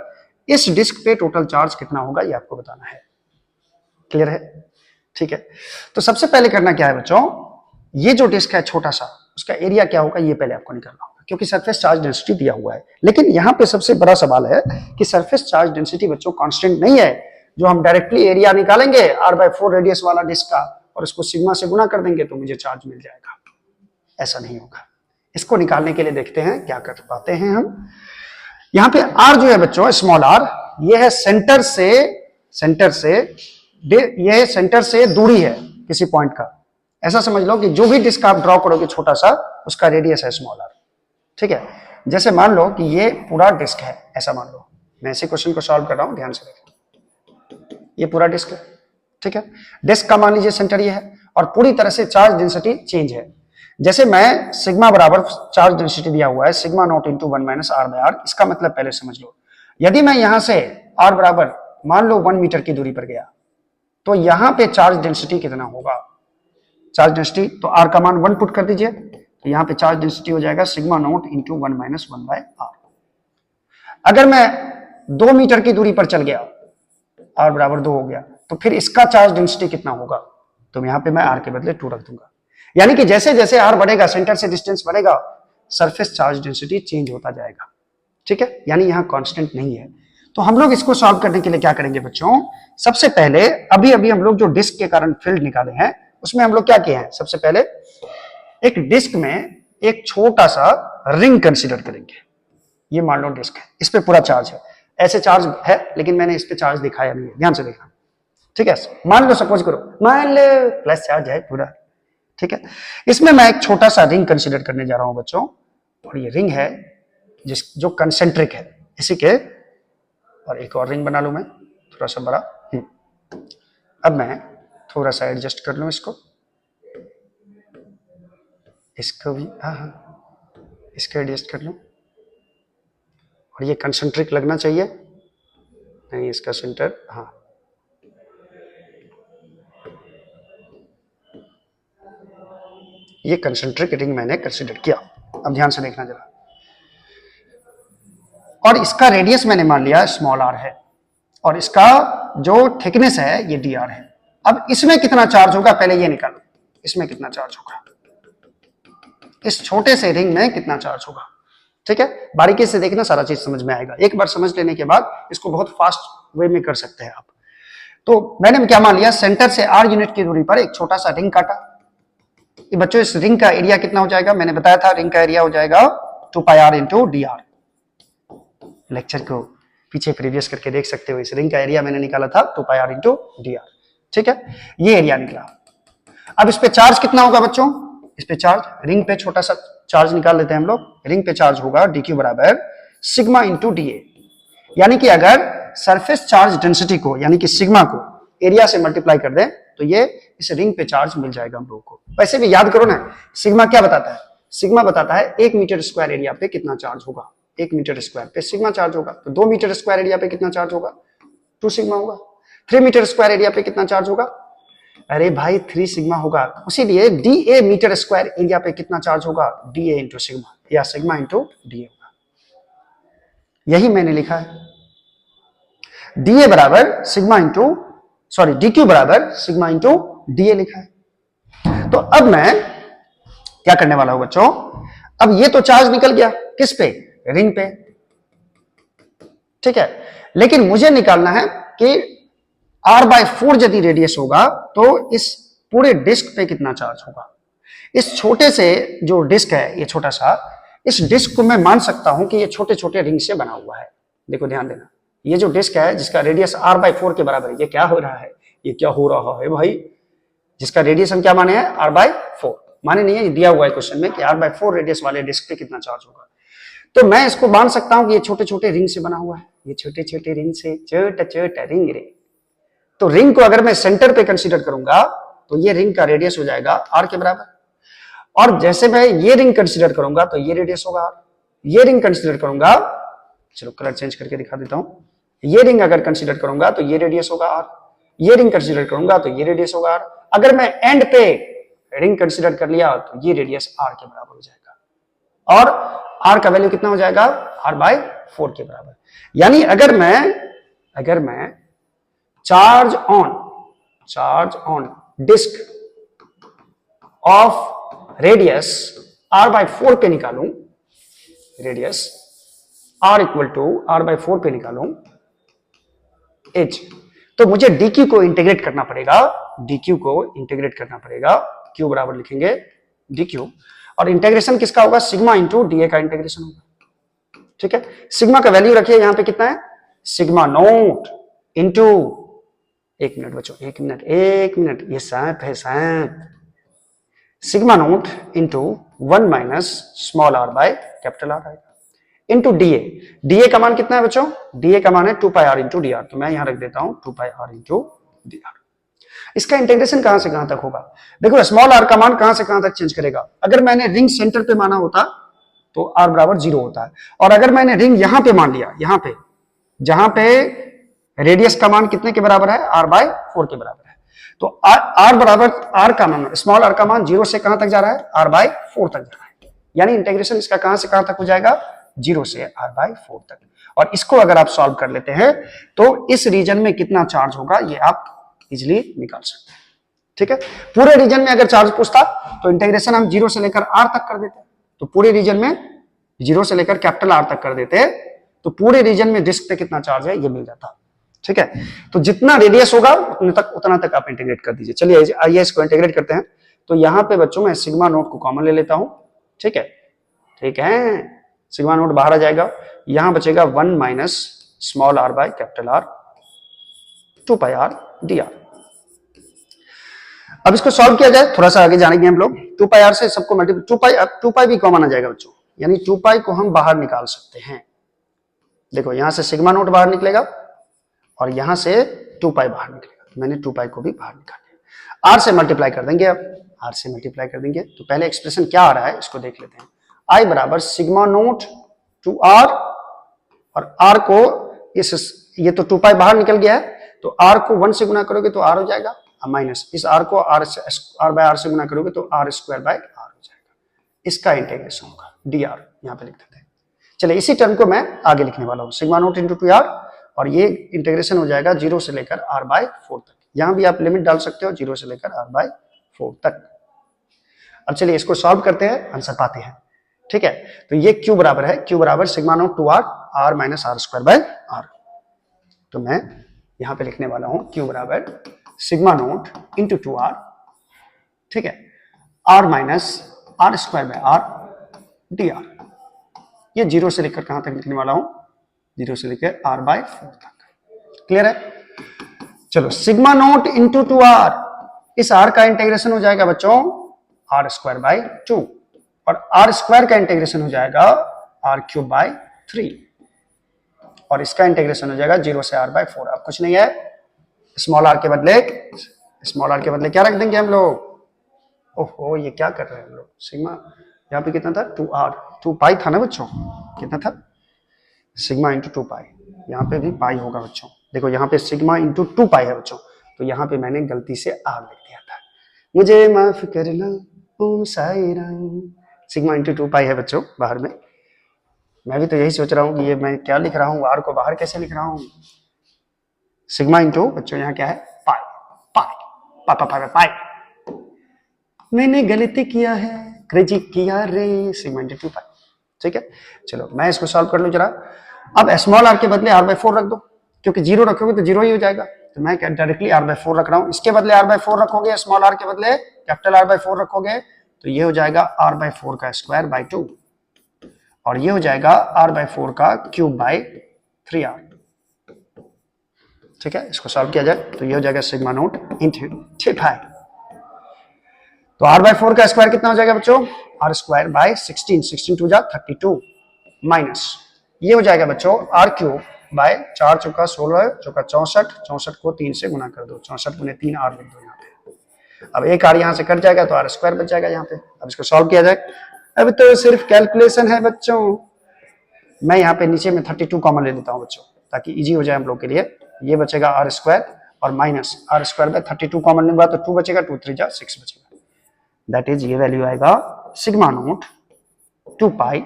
इस डिस्क पे टोटल चार्ज कितना होगा, ये आपको बताना है। क्लियर है, ठीक है। तो सबसे पहले करना क्या है बच्चों, ये जो डिस्क है छोटा सा, उसका एरिया क्या होगा ये पहले आपको निकालना होगा, क्योंकि सरफेस चार्ज डेंसिटी दिया हुआ है। लेकिन यहाँ पे सबसे बड़ा सवाल है कि सरफेस चार्ज डेंसिटी बच्चों कांस्टेंट नहीं है, जो हम डायरेक्टली एरिया निकालेंगे r बाय 4 रेडियस वाला डिस्क का और इसको सिग्मा से गुना कर देंगे तो मुझे चार्ज मिल जाएगा, ऐसा नहीं होगा। इसको निकालने के लिए देखते हैं क्या कर पाते हैं हम। यहाँ पे r जो है बच्चों स्मॉल r, ये है सेंटर से दूरी है किसी पॉइंट का। ऐसा समझ लो कि जो भी डिस्क आप ड्रॉ करोगे छोटा सा, उसका रेडियस है स्मॉल r, ठीक है। जैसे मान लो कि ये पूरा डिस्क है, ऐसा मान लो, मैं इसी क्वेश्चन को सॉल्व कर रहा हूं, ध्यान से देखो, ये पूरा डिस्क है, ठीक है। डिस्क का मान लीजिए सेंटर ये है और पूरी तरह से चार्ज डेंसिटी चेंज है। जैसे मैं सिग्मा बराबर चार्ज डेंसिटी दिया हुआ है sigma naught into 1 minus r by r, इसका मतलब पहले समझ लो, यदि मैं यहां से आर बराबर मान लो 1 मीटर की दूरी पर गया, तो यहां पे चार्ज डेंसिटी कितना होगा, चार्ज डेंसिटी, तो आर का मान 1 पुट कर दीजिए, तो यहां पे चार्ज डेंसिटी हो जाएगा sigma naught into 1 minus 1 by r. अगर मैं 2 मीटर की दूरी पर चल गया, आर बराबर 2 हो गया, तो फिर इसका चार्ज डेंसिटी कितना होगा, तो यहां पे मैं आर के बदले 2 रख दूंगा। यानी कि जैसे जैसे आर बढ़ेगा, सेंटर से डिस्टेंस बढ़ेगा, सरफेस चार्ज डेंसिटी चेंज होता जाएगा, ठीक है। यानी यहां कांस्टेंट नहीं है। तो हम लोग इसको सॉल्व करने के लिए क्या करेंगे बच्चों, सबसे पहले अभी हम लोग जो डिस्क के कारण फील्ड निकाले हैं, उसमें हम लोग क्या किए हैं, सबसे पहले एक डिस्क में एक छोटा सा रिंग कंसीडर करेंगे। ये मान लो डिस्क है, इस पे पूरा चार्ज है, ऐसे चार्ज है लेकिन मैंने इस पे चार्ज दिखाया नहीं है, ध्यान से देखना, ठीक है। मान लो, सपोज करो, मान लो प्लस चार्ज है पूरा, ठीक है। इसमें मैं एक छोटा सा रिंग कंसीडर करने जा रहा हूं बच्चों, और ये रिंग है जो कंसेंट्रिक है इसी के, और एक और रिंग बना लूं मैं थोड़ा सा बड़ा। अब मैं थोड़ा सा एडजस्ट कर लूं इसको भी, इसको एडजस्ट कर लूं, और ये कंसेंट्रिक लगना चाहिए, नहीं इसका सेंटर, हाँ ये कंसेंट्रिक रिंग मैंने कंसीडर किया। अब ध्यान से देखना जरा, और इसका रेडियस मैंने मान लिया स्मॉल आर है, और इसका जो थिकनेस है ये डी आर है। अब इसमें कितना चार्ज होगा पहले ये निकालो, इसमें कितना चार्ज होगा, इस छोटे से रिंग में कितना चार्ज होगा, ठीक है। बारीकी से देखना, सारा चीज समझ में आएगा। एक बार समझ लेने के बाद इसको बहुत फास्ट वे में कर सकते हैं आप। तो मैंने क्या मान लिया, सेंटर से आर यूनिट की दूरी पर एक छोटा सा रिंग काटा। ये बच्चों इस रिंग का एरिया कितना हो जाएगा, मैंने बताया था रिंग का एरिया हो जाएगा 2 pi r into d r. Lecture को पीछे प्रीवियस करके देख सकते हो, इस रिंग का एरिया मैंने निकाला था 2 pi r into d r, ठीक है। ये एरिया निकला। अब इस पे चार्ज कितना होगा बच्चों, इस पे चार्ज, रिंग पे छोटा सा चार्ज निकाल लेते हैं हम लोग, रिंग पे चार्ज होगा डी क्यू बराबर सिग्मा इंटू डी ए। यानी कि अगर सरफेस चार्ज डेंसिटी को, यानी कि सिग्मा को एरिया से मल्टीप्लाई कर दें, तो ये इस रिंग पे चार्ज मिल जाएगा हम लोगों को। वैसे भी याद करो ना, सिग्मा क्या बताता है, सिग्मा बताता है 1 मीटर स्क्वायर एरिया पे कितना चार्ज होगा, 1 मीटर स्क्वायर पे सिग्मा चार्ज होगा। तो 2 मीटर स्क्वायर एरिया पे कितना चार्ज होगा, 2 सिग्मा होगा। 3 मीटर स्क्वायर एरिया पे कितना चार्ज होगा, अरे भाई 3 सिग्मा होगा। उसीलिए d a metre square area पे कितना चार्ज होगा, डी ए इंटू सिग्मा, या सिग्मा इंटू डी ए होगा। यही मैंने लिखा है, डी ए बराबर sigma into, sorry d q बराबर सिग्मा इंटू डी ए लिखा है। तो अब मैं क्या करने वाला हूं बच्चों, अब ये तो चार्ज निकल गया किस पे, रिंग पे, ठीक है, लेकिन मुझे निकालना है कि r/4 यदि रेडियस होगा तो इस पूरे डिस्क पे कितना चार्ज होगा। इस छोटे से जो डिस्क है, ये छोटा सा, इस डिस्क को मैं मान सकता हूं कि ये छोटे छोटे रिंग से बना हुआ है। देखो ध्यान देना, ये जो डिस्क है जिसका रेडियस r/4 के बराबर है, ये क्या हो रहा है, ये क्या हो रहा है भाई, जिसका रेडियस हम क्या माने हैं, r/4 माने नहीं है, ये दिया हुआ है क्वेश्चन में कि r/4 रेडियस वाले डिस्क पे कितना चार्ज होगा। तो मैं इसको मान सकता हूं कि ये छोटे छोटे रिंग से बना हुआ है, ये छोटे छोटे रिंग से, छोटा छोटा रिंग रे। तो रिंग को अगर मैं सेंटर पे कंसीडर करूंगा तो ये रिंग का रेडियस हो जाएगा r के बराबर, और जैसे मैं ये रिंग कंसीडर करूंगा तो ये रेडियस होगा r, ये रिंग कंसीडर करूंगा, चलो कलर चेंज करके दिखा देता हूं, ये रिंग अगर कंसीडर करूंगा तो ये रेडियस होगा r, ये रिंग कंसीडर करूंगा तो ये रेडियस होगा r, अगर मैं एंड पे रिंग कंसीडर कर लिया तो ये रेडियस r के बराबर हो जाएगा, और r का वैल्यू कितना हो जाएगा, r/4 के बराबर। यानी अगर मैं charge on disc of radius r/4 पे निकालूं, radius r equal to r/4 पे निकालूं एच, तो मुझे dq को इंटीग्रेट करना पड़ेगा, q बराबर लिखेंगे dq, और इंटीग्रेशन किसका होगा, सिग्मा इंटू डी का इंटीग्रेशन होगा। ठीक है, सिग्मा का वैल्यू रखिए यहां पे कितना है, सिग्मा नोट इंटू, एक मिनट बच्चों, एक मिनट, ये सांप है सांप, sigma naught into 1 minus small r by capital R आएगा, इंटू डीए का मान कितना है बच्चों, डीए का मान है 2πr इंटू डी आर, तो मैं यहां रख देता हूं 2πr इंटू डी आर। इसका इंटीग्रेशन कहां से कहां तक होगा, देखो स्मॉल r का मान कहां से कहां तक चेंज करेगा, अगर मैंने रिंग सेंटर पे माना होता तो r बराबर 0 होता है, और अगर मैंने रिंग यहां पे मान लिया, यहां पे जहां पे रेडियस का मान कितने के बराबर है, r/4 के बराबर है, तो r बराबर, r का मान, स्मॉल r का मान 0 से कहां तक जा रहा है, r/4 तक जा रहा है, यानी इंटीग्रेशन इसका कहां से कहां तक हो जाएगा, 0 से r/4 तक। और इसको अगर आप सॉल्व कर लेते हैं तो इस रीजन में कितना चार्ज होगा ये आप इजिली निकाल सकते हैं। ठीक है, पूरे रीजन में अगर चार्ज पूछता तो इंटीग्रेशन हम 0 से लेकर r तक कर देते, तो पूरे रीजन में 0 से लेकर कैपिटल R तक कर देते, तो पूरे रीजन में डिस्क पे कितना चार्ज है ये मिल जाता। ठीक है, तो जितना रेडियस होगा उतना तक आप इंटीग्रेट कर दीजिए। चलिए आइए इसको इंटीग्रेट करते हैं। तो यहां पे बच्चों मैं सिग्मा नोट को कॉमन ले लेता हूं। ठीक है, सिग्मा नोट बाहर आ जाएगा, यहां बचेगा 1 minus small r by capital R 2πr dr। अब इसको सॉल्व किया जाए, थोड़ा सा आगे जानेंगे हम लोग। 2πr से सबको मल्टीप्लाई, 2π भी कॉमन आ जाएगा बच्चों, यानी 2π को हम बाहर निकाल सकते हैं। देखो यहां से सिग्मा नोट बाहर निकलेगा और यहां से 2π बाहर निकलेगा, तो मैंने 2π को भी बाहर निकाल लिया। r से मल्टीप्लाई कर देंगे, अब r से मल्टीप्लाई कर देंगे तो पहले एक्सप्रेशन क्या आ रहा है इसको देख लेते हैं। i बराबर सिग्मा नोट टू r, और r को ये तो 2π बाहर निकल गया है, तो r को 1 से गुना करोगे तो r हो जाएगा, माइनस इस r को r/r से गुना करोगे तो r² बाय r हो जाएगा। इसका इंटीग्रेशन होगा dr, यहां पे लिख देते हैं। चलिए इसी टर्म को मैं आगे लिखने वाला हूं, सिग्मा नोट इंटू 2r, और ये इंटीग्रेशन हो जाएगा 0 से लेकर r/4 तक। यहां भी आप लिमिट डाल सकते हो 0 से लेकर r/4 तक। अब चलिए इसको सॉल्व करते हैं, आंसर पाते हैं। ठीक है, तो ये q बराबर है, q बराबर sigma naught 2r r minus r² by r। तो मैं यहां पे लिखने वाला हूं q बराबर सिग्मा नोट इंटू 2r, ठीक है, r minus r² by r dr। ये 0 से लेकर कहां तक लिखने वाला हूं, 0 से लेकर r/4 तक। क्लियर है? चलो सिग्मा नोट इंटू 2r, इस r का इंटीग्रेशन हो जाएगा बच्चों r² बाय 2, और r² का इंटीग्रेशन हो जाएगा r³ बाय 3, और इसका इंटीग्रेशन हो जाएगा 0 से r/4। अब कुछ नहीं है, स्मॉल r के बदले क्या रख देंगे हम लोग। ओहो ये क्या कर रहे हैं हम लोग, सिग्मा यहाँ पे कितना था 2r, 2π था ना बच्चों, कितना था सिग्मा इंटू 2π, यहाँ पे भी पाई होगा बच्चों। देखो यहाँ पे सिग्मा इंटू 2π है बच्चों, तो यहाँ पे मैंने गलती से r लिख दिया था, मुझे माफ करना ओम साई राम। सिग्मा इंटू 2π है बच्चों बाहर में। मैं भी तो यही सोच रहा हूँ कि ये मैं क्या लिख रहा हूँ, r को बाहर कैसे लिख रहा हूँ। सिग्मा इंटू बच्चों यहाँ क्या है पाई, पाई मैंने गलती किया है, क्रेजी किया रे, सिग्मा इंटू 2π। ठीक है, चलो मैं इसको सॉल्व कर लूं जरा। अब स्मॉल आर के बदले r/4 रख दो, क्योंकि 0 रखोगे तो 0 ही हो जाएगा, तो मैं डायरेक्टली r/4 रख रहा हूं। इसके बदले r/4 रखोगे, स्मॉल r के बदले कैपिटल R/4 रखोगे तो ये हो जाएगा r/4 का स्क्वायर बाय 2, और ये हो जाएगा r/4 का क्यूब बाय 3r। ठीक है, इसको सॉल्व किया जाए तो ये हो जाएगा सिग्मा नोट इंटू 3π। तो r/4 का स्क्वायर कितना हो जाएगा बच्चों, r² बाय 16, 16 2 जा 32 माइनस ये हो जाएगा बच्चों r³ बाय 4 चौका 16 चौका 64, 64 को 3 से गुना कर दो, 64 गुने 3 r लिख दो यहाँ पे। अब एक r यहाँ से कट जाएगा तो r² बच जाएगा यहाँ पे। अब इसको सॉल्व किया जाए, अब तो सिर्फ कैलकुलेशन है बच्चों। मैं यहाँ पे नीचे में 32 कॉमन ले लेता हूँ बच्चों, ताकि इजी हो जाए हम लोग के लिए। ये बचेगा r² और माइनस r² बाय 32 कॉमन लूंगा तो 2 बचेगा, 2 3 जा 6 बचेगा। दैट इज ये वैल्यू आएगा सिग्मा नोट 2π।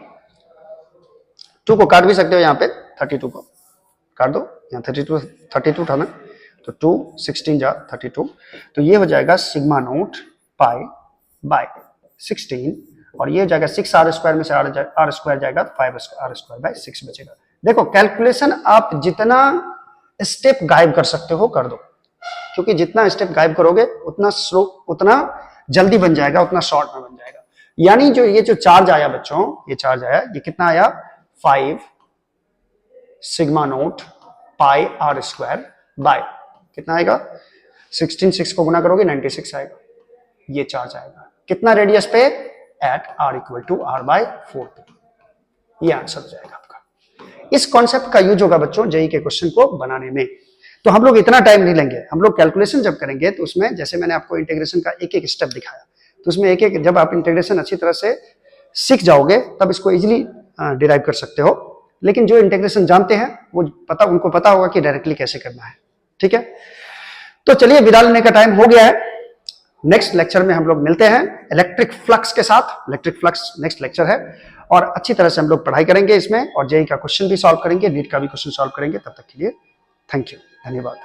2 को काट भी सकते हो यहाँ पे, 32 को काट दो, यहाँ 32 था ना, तो 2 16 जा 32, तो ये हो जाएगा सिग्मा नोट पाई बाय 16, और ये हो जाएगा 6r² में से r² जाएगा तो 5r² बाय 6 बचेगा। देखो कैलकुलेशन आप जितना स्टेप गायब कर सकते हो कर दो, क्योंकि जितना स्टेप गायब करोगे उतना स्लो, उतना जल्दी बन जाएगा, उतना शॉर्ट में बन जाएगा। यानी जो ये जो चार्ज आया बच्चों, ये चार्ज आया, ये कितना आया 5 सिग्मा नोट पाई r² बाय कितना आएगा 16, 6 को गुना करोगे 96 आएगा। ये चार्ज आएगा कितना रेडियस पे, एट r = r/4। ये आंसर हो जाएगा आपका। इस कॉन्सेप्ट का यूज होगा बच्चों जेईई के क्वेश्चन को बनाने में। तो हम लोग इतना टाइम नहीं लेंगे, हम लोग कैलकुलेशन जब करेंगे तो उसमें जैसे मैंने आपको इंटीग्रेशन का एक एक स्टेप दिखाया, तो उसमें एक एक जब आप इंटीग्रेशन अच्छी तरह से सीख जाओगे तब इसको इजीली डिराइव कर सकते हो। लेकिन जो इंटीग्रेशन जानते हैं वो उनको पता होगा कि डायरेक्टली कैसे करना है। ठीक है, तो चलिए विदा लेने का टाइम हो गया है। नेक्स्ट लेक्चर में हम लोग मिलते हैं इलेक्ट्रिक फ्लक्स के साथ। इलेक्ट्रिक फ्लक्स नेक्स्ट लेक्चर है, और अच्छी तरह से हम लोग पढ़ाई करेंगे इसमें, और जेईई का क्वेश्चन भी सॉल्व करेंगे, नीट का भी क्वेश्चन सॉल्व करेंगे। तब तक के लिए थैंक यू, धन्यवाद।